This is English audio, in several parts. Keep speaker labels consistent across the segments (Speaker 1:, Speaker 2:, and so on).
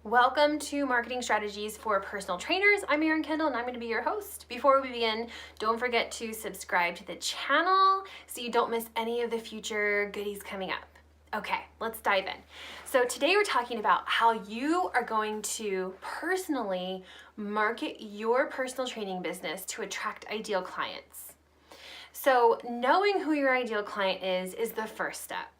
Speaker 1: Welcome to Marketing Strategies for Personal Trainers. I'm Erin Kendall and I'm going to be your host. Before we begin, don't forget to subscribe to the channel so you don't miss any of the future goodies coming up. Okay, let's dive in. So today we're talking about how you are going to personally market your personal training business to attract ideal clients. So knowing who your ideal client is the first step.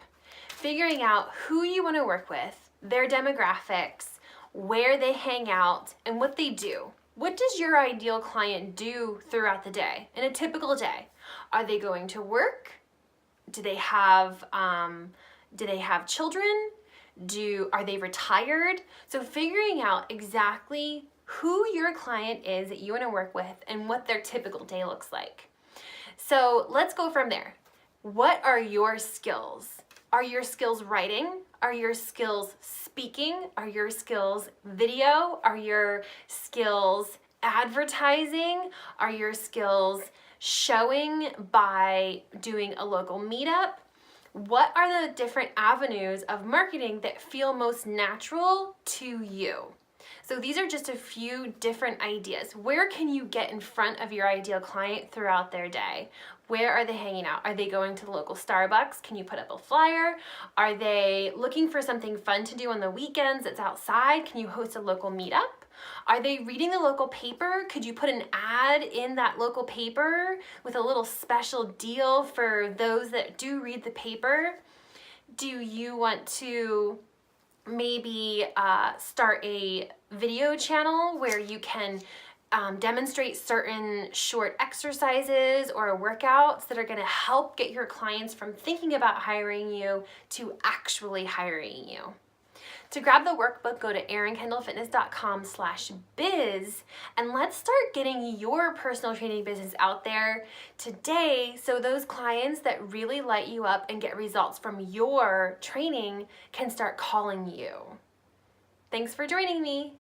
Speaker 1: Figuring out who you want to work with, their demographics, where they hang out, and what they do. What does your ideal client do throughout the day, in a typical day? Are they going to work? Do they have children? Are they retired? So figuring out exactly who your client is that you want to work with and what their typical day looks like. So let's go from there. What are your skills? Are your skills writing? Are your skills speaking? Are your skills video? Are your skills advertising? Are your skills showing by doing a local meetup? What are the different avenues of marketing that feel most natural to you? So these are just a few different ideas. Where can you get in front of your ideal client throughout their day? Where are they hanging out? Are they going to the local Starbucks? Can you put up a flyer? Are they looking for something fun to do on the weekends that's outside? Can you host a local meetup? Are they reading the local paper? Could you put an ad in that local paper with a little special deal for those that do read the paper? Do you want to maybe start a video channel where you can demonstrate certain short exercises or workouts that are going to help get your clients from thinking about hiring you to actually hiring you? To grab the workbook, go to erinkendallfitness.com/biz and let's start getting your personal training business out there today so those clients that really light you up and get results from your training can start calling you. Thanks for joining me.